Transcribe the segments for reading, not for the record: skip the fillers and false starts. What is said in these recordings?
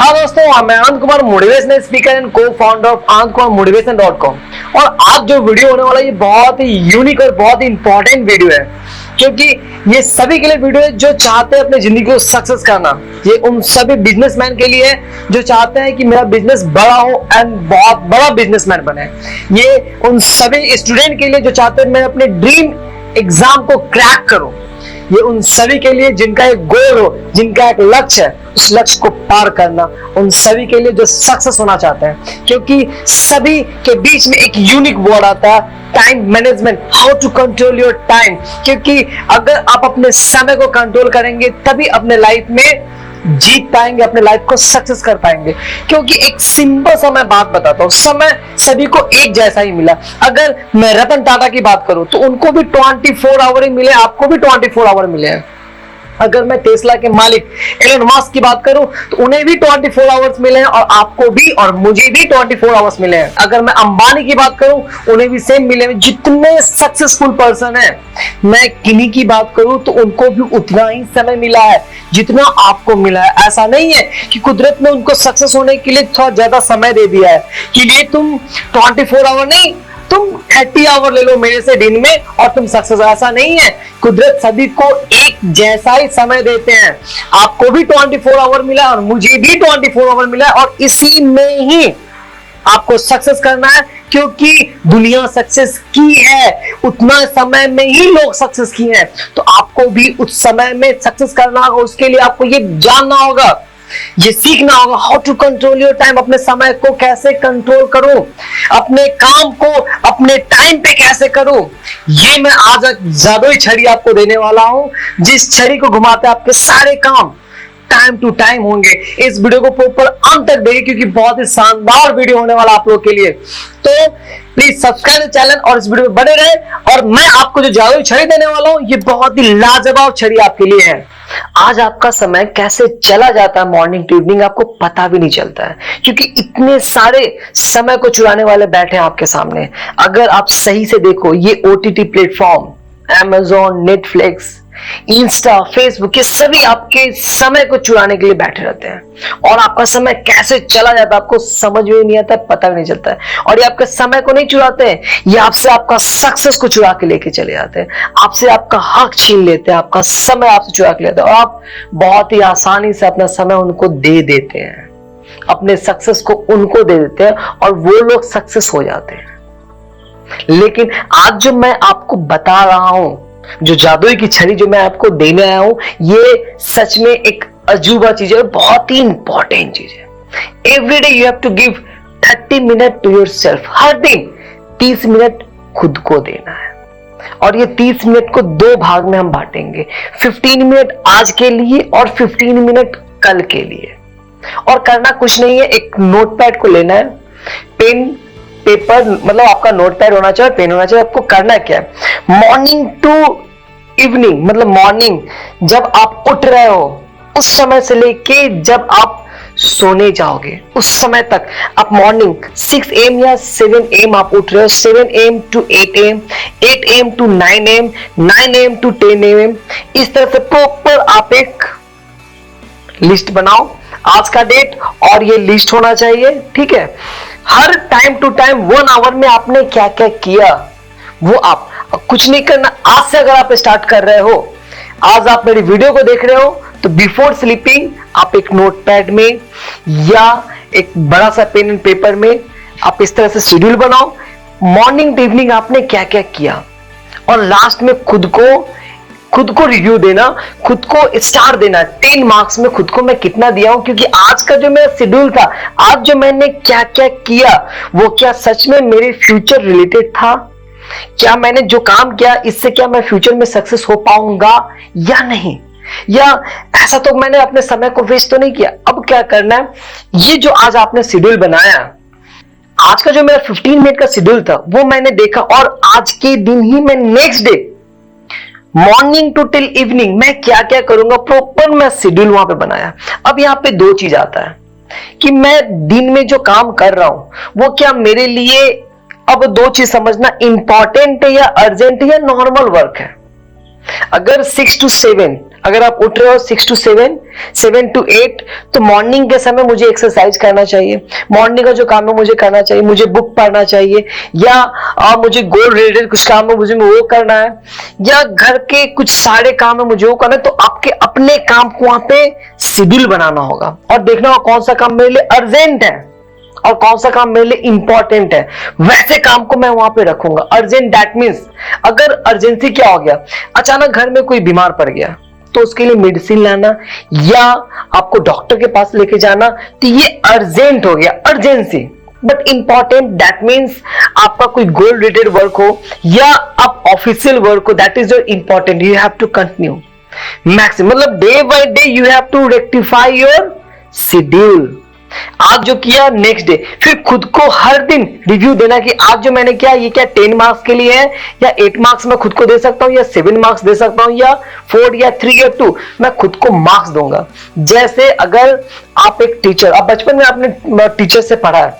हाँ दोस्तों, मैं Anand Kumar, motivational speaker and को फाउंडर ऑफ anandkumarmotivation.com। और आज जो वीडियो होने वाला है ये बहुत ही यूनिक और बहुत ही इंपॉर्टेंट वीडियो है, क्योंकि ये सभी के लिए वीडियो है जो चाहते हैं अपनी जिंदगी को सक्सेस करना। ये उन सभी बिजनेसमैन के लिए है जो चाहते हैं कि मेरा बिजनेस बड़ा हो एंड बहुत बड़ा बिजनेसमैन बने। ये उन सभी स्टूडेंट के लिए जो चाहते हैं मैं अपने ड्रीम एग्जाम को क्रैक करूं। ये उन सभी के लिए जिनका एक गोल हो, जिनका एक लक्ष्य है, उस लक्ष्य को पार करना। उन सभी के लिए जो सक्सेस होना चाहते हैं, क्योंकि सभी के बीच में एक यूनिक वर्ड आता है, time management, how to control your time. क्योंकि अगर आप अपने समय को कंट्रोल करेंगे तभी अपने लाइफ में जीत पाएंगे, अपने लाइफ को सक्सेस कर पाएंगे। क्योंकि एक सिंपल सा मैं बात बताता हूँ, समय सभी को एक जैसा ही मिला। अगर मैं रतन टाटा की बात करूं तो उनको भी 24 आवर ही मिले, आपको भी 24 आवर मिले हैं। अगर मैं टेस्ला के मालिक एलन मस्क की बात करूं तो उन्हें भी 24 आवर्स मिले हैं, और आपको भी और मुझे भी 24 आवर्स मिले हैं। अगर मैं अंबानी की बात करूं उन्हें भी सेम मिले हैं। जितने सक्सेसफुल पर्सन है, मैं किन्हीं की बात करूं तो उनको भी उतना ही समय मिला है जितना आपको मिला है। ऐसा नहीं है कि कुदरत ने उनको सक्सेस होने के लिए थोड़ा ज्यादा समय दे दिया है कि लिए तुम 24 आवर नहीं, तुम 30 आवर ले लो मेरे से दिन में और तुम सक्सेस। ऐसा नहीं है, कुदरत सभी को एक जैसा ही समय देते हैं। आपको भी 24 आवर मिला और मुझे भी 24 आवर मिला, और इसी में ही आपको सक्सेस करना है। क्योंकि दुनिया सक्सेस की है, उतना समय में ही लोग सक्सेस किए हैं, तो आपको भी उस समय में सक्सेस करना होगा। उसके लिए आपको ये जानना होगा, ये सीखना होगा, how to control your time. अपने समय को कैसे कंट्रोल करूं, अपने काम को अपने टाइम पे कैसे करूं, ये मैं आज जादुई छड़ी आपको देने वाला हूं, जिस छड़ी को घुमाते आपके सारे काम टाइम टू टाइम होंगे। इस वीडियो को प्रॉपर अंत तक देखिए, क्योंकि बहुत ही शानदार वीडियो होने वाला आप लोग के लिए। तो प्लीज सब्सक्राइब चैनल और इस वीडियो में बने रहे। और मैं आपको जो जादुई छड़ी देने वाला हूं, ये बहुत ही लाजवाब छड़ी आपके लिए है। आज आपका समय कैसे चला जाता है मॉर्निंग टू इवनिंग, आपको पता भी नहीं चलता है, क्योंकि इतने सारे समय को चुराने वाले बैठे हैं आपके सामने। अगर आप सही से देखो, ये OTT platform, Amazon, Netflix, Insta, Facebook, ये सभी आपके समय को चुराने के लिए बैठे रहते हैं। और आपका समय कैसे चला जाता है आपको समझ में नहीं आता है, पता भी नहीं चलता है। और ये आपके समय को नहीं चुराते हैं, ये आपसे आपका सक्सेस को चुरा के लेके चले जाते हैं, आपसे आपका हक छीन लेते हैं, आपका समय आपसे चुरा के लेते हैं, और आप बहुत ही आसानी से अपना समय उनको दे देते हैं, अपने सक्सेस को उनको दे देते हैं, और वो लोग सक्सेस हो जाते हैं। लेकिन आज जो मैं आपको बता रहा हूं, जो जादुई की छड़ी जो मैं आपको देने आया हूं, ये सच में एक अजूबा चीज है, बहुत ही इंपॉर्टेंट चीज है। Every day you have to give 30 minute to yourself. हर दिन 30 मिनट खुद को देना है, और ये 30 मिनट को 2 भाग में हम बांटेंगे। 15 मिनट आज के लिए और 15 मिनट कल के लिए। और करना कुछ नहीं है, एक नोटपैड को लेना है, पेन पेपर, मतलब आपका नोटपैड होना चाहिए, पेन होना चाहिए। आपको करना क्या है, मॉर्निंग टू इवनिंग, मतलब मॉर्निंग जब आप उठ रहे हो उस समय से लेके जब आप सोने जाओगे उस समय तक, आप मॉर्निंग 6 AM या 7 AM आप उठ रहे हो, 7 AM to 8 AM, 8 AM to 9 AM, 9 AM to 10 AM, इस तरह से प्रॉपर आप एक लिस्ट बनाओ, आज का डेट और ये लिस्ट होना चाहिए, ठीक है। हर टाइम टू टाइम 1 आवर में आपने क्या क्या किया वो आप कुछ नहीं करना। आज से अगर आप स्टार्ट कर रहे हो, आज आप मेरी वीडियो को देख रहे हो, तो बिफोर स्लीपिंग आप एक नोटपैड में या एक बड़ा सा पेन एंड पेपर में आप इस तरह से शेड्यूल बनाओ, मॉर्निंग टू इवनिंग आपने क्या क्या किया, और लास्ट में खुद को रिव्यू देना, खुद को स्टार देना। 10 मार्क्स में खुद को मैं कितना दिया हूं, क्योंकि आज का जो मेरा शेड्यूल था, आज जो मैंने क्या क्या किया, वो क्या सच में मेरे फ्यूचर रिलेटेड था, क्या मैंने जो काम किया इससे क्या मैं फ्यूचर में सक्सेस हो पाऊंगा या नहीं, या ऐसा तो मैंने अपने समय को वेस्ट तो नहीं किया। अब क्या करना है, ये जो आज आपने शेड्यूल बनाया, आज का जो मेरा 15 मिनट का शेड्यूल था वो मैंने देखा, और आज के दिन ही मैं next day morning to till evening मैं क्या क्या करूंगा, प्रॉपर मैं शेड्यूल वहां पे बनाया। अब यहाँ पे 2 चीज आता है कि मैं दिन में जो काम कर रहा हूं वो क्या मेरे लिए, अब 2 चीज समझना, इंपॉर्टेंट है या अर्जेंट है या नॉर्मल वर्क है। अगर 6 to 7 अगर आप उठ रहे हो 6 to 7, 7 to 8, तो मॉर्निंग के समय मुझे एक्सरसाइज करना चाहिए, मॉर्निंग का जो काम है मुझे करना चाहिए, मुझे बुक पढ़ना चाहिए, या मुझे गोल रिलेटेड कुछ काम है मुझे वो करना है, या घर के कुछ सारे काम है मुझे वो करना है। तो आपके अपने काम को वहां पे शेड्यूल बनाना होगा और देखना होगा कौन सा काम मेरे लिए अर्जेंट है और कौन सा काम मेरे लिए इंपॉर्टेंट है, वैसे काम को मैं वहां पे रखूंगा। अर्जेंट दैट मीन्स अगर अर्जेंसी क्या हो गया, अचानक घर में कोई बीमार पड़ गया तो उसके लिए मेडिसिन लाना या आपको डॉक्टर के पास लेके जाना, तो ये अर्जेंट हो गया, urgency. But important that means आपका कोई गोल रिलेटेड वर्क हो या आप ऑफिशियल वर्क हो, that is your important, you have to continue maximum, मतलब day by day you have to rectify your schedule. आज जो किया नेक्स्ट डे, फिर खुद को हर दिन रिव्यू देना कि आज जो मैंने किया ये क्या 10 मार्क्स के लिए है या 8 मार्क्स मैं खुद को दे सकता हूं या 7 मार्क्स दे सकता हूं या 4 या 3 या 2, मैं खुद को मार्क्स दूंगा। जैसे अगर आप एक टीचर, आप बचपन में आपने टीचर से पढ़ा है,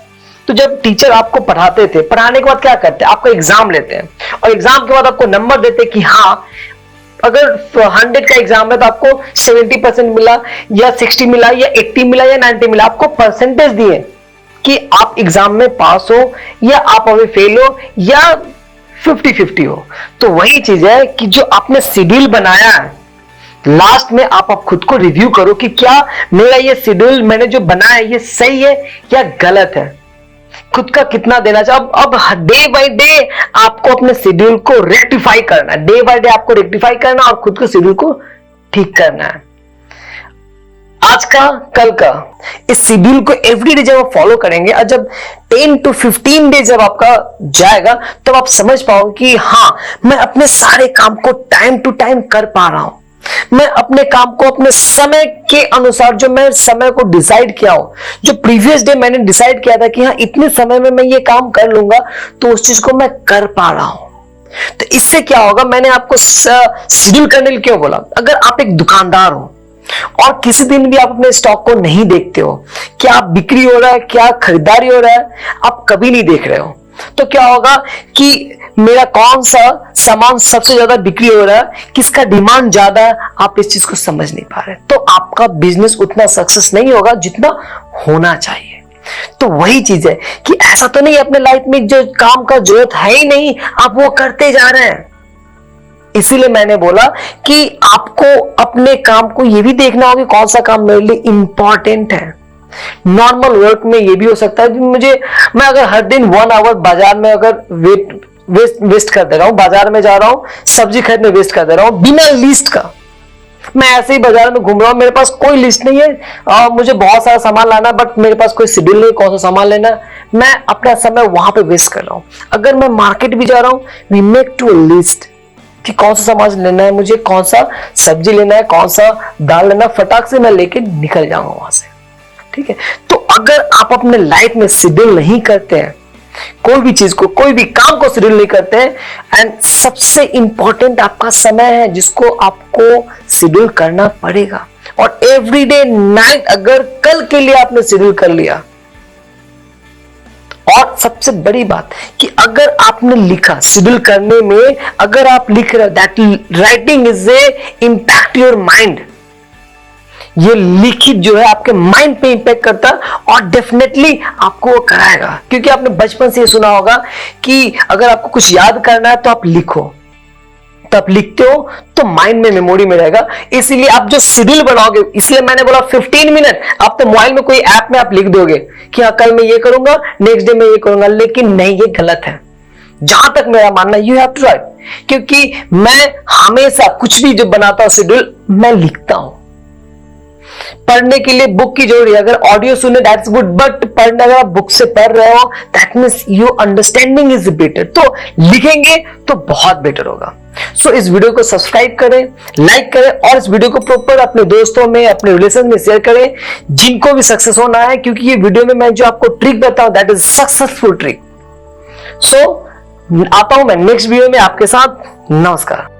तो जब टीचर आपको पढ़ाते थे, पढ़ाने के बाद क्या करते हैं, आपका एग्जाम लेते हैं और एग्जाम के बाद आपको नंबर देते हैं कि हाँ अगर 100 का एग्जाम है तो आपको 70% मिला या 60 मिला या 80 मिला या 90 मिला, आपको परसेंटेज दिए कि आप एग्जाम में पास हो या आप अभी फेल हो या 50-50 हो। तो वही चीज है कि जो आपने शेड्यूल बनाया है, लास्ट में आप खुद को रिव्यू करो कि क्या मेरा ये शेड्यूल मैंने जो बनाया है ये सही है या गलत है, खुद का कितना देना चाहिए। अब डे बाय डे आपको अपने शेड्यूल को रेक्टिफाई करना है, डे बाय डे आपको रेक्टिफाई करना और खुद के शेड्यूल को ठीक करना है, आज का कल का। इस शेड्यूल को एवरीडे जब आप फॉलो करेंगे और जब 10 to 15 डे जब आपका जाएगा तब आप समझ पाओगे कि हाँ मैं अपने सारे काम को टाइम टू टाइम कर पा रहा हूं, मैं अपने काम को अपने समय के अनुसार, जो मैं समय को डिसाइड किया हूं, जो प्रीवियस डे मैंने डिसाइड किया था कि हाँ इतने समय में मैं ये काम कर लूंगा, तो उस चीज को मैं कर पा रहा हूं। तो इससे क्या होगा, मैंने आपको शेड्यूल करने के लिए क्यों बोला। अगर आप एक दुकानदार हो और किसी दिन भी आप अपने स्टॉक को नहीं देखते हो, क्या बिक्री हो रहा है, क्या खरीदारी हो रहा है, आप कभी नहीं देख रहे हो, तो क्या होगा कि मेरा कौन सा सामान सबसे ज्यादा बिक्री हो रहा है, किसका डिमांड ज्यादा है, आप इस चीज को समझ नहीं पा रहे, तो आपका बिजनेस उतना सक्सेस नहीं होगा जितना होना चाहिए। तो वही चीज है कि ऐसा तो नहीं अपने लाइफ में जो काम का जरूरत है ही नहीं आप वो करते जा रहे हैं। इसीलिए मैंने बोला कि आपको अपने काम को ये भी देखना होगा कौन सा काम मेरे लिए इंपॉर्टेंट है। नॉर्मल वर्क में ये भी हो सकता है कि मैं अगर हर दिन 1 आवर बाजार में अगर वेस्ट कर दे रहा हूं, बाजार में जा रहा हूं सब्जी खरीदने वेस्ट कर दे रहा हूं बिना लिस्ट का, मैं ऐसे ही बाजार में घूम रहा हूं, मेरे पास कोई लिस्ट नहीं है, मुझे बहुत सारा सामान लाना है बट मेरे पास कोई शेड्यूल नहीं कौन सा सामान लेना है, मैं अपना समय वहां पे वेस्ट कर रहा हूं। अगर मैं मार्केट भी जा रहा हूं, we make to a list कि कौन सा सामान लेना है मुझे, कौन सा सब्जी लेना है, कौन सा दाल लेना, फटाक से मैं लेके निकल जाऊंगा वहां से, ठीक है। तो अगर आप अपने लाइफ में शेड्यूल नहीं करते हैं, कोई भी चीज को, कोई भी काम को शेड्यूल नहीं करते हैं, एंड सबसे इंपॉर्टेंट आपका समय है जिसको आपको शेड्यूल करना पड़ेगा। और एवरीडे नाइट अगर कल के लिए आपने शेड्यूल कर लिया, और सबसे बड़ी बात कि अगर आपने लिखा शेड्यूल करने में, अगर आप लिख रहे हो, that writing is a impact your mind, ये लिखित जो है आपके माइंड पे इंपैक्ट करता है और डेफिनेटली आपको वो कराएगा। क्योंकि आपने बचपन से ये सुना होगा कि अगर आपको कुछ याद करना है तो आप लिखो, तो आप लिखते हो तो माइंड में, मेमोरी में रहेगा। इसीलिए आप जो शेड्यूल बनाओगे, इसलिए मैंने बोला 15 मिनट, आप तो मोबाइल में कोई ऐप में आप लिख दोगे कि हाँ कल मैं ये करूंगा, नेक्स्ट डे में ये करूंगा, लेकिन नहीं, ये गलत है। जहां तक मेरा मानना, यू हैव टू राइट, क्योंकि मैं हमेशा कुछ भी जो बनाता हूं शेड्यूल, मैं लिखता हूं। पढ़ने के लिए बुक की जरूरी है, अगर ऑडियो सुने दैट्स गुड, बट पढ़ने अगर आप बुक से पढ़ रहे हो that means your understanding is better, तो लिखेंगे तो बहुत बेटर होगा। सो इस वीडियो को सब्सक्राइब करें, लाइक करें और इस वीडियो को प्रॉपर अपने दोस्तों में, अपने रिलेशन में शेयर करें जिनको भी सक्सेस होना है, क्योंकि ये वीडियो में मैं जो आपको ट्रिक बताऊं दैट इज सक्सेसफुल ट्रिक। सो आता हूं मैं नेक्स्ट वीडियो में आपके साथ। नमस्कार।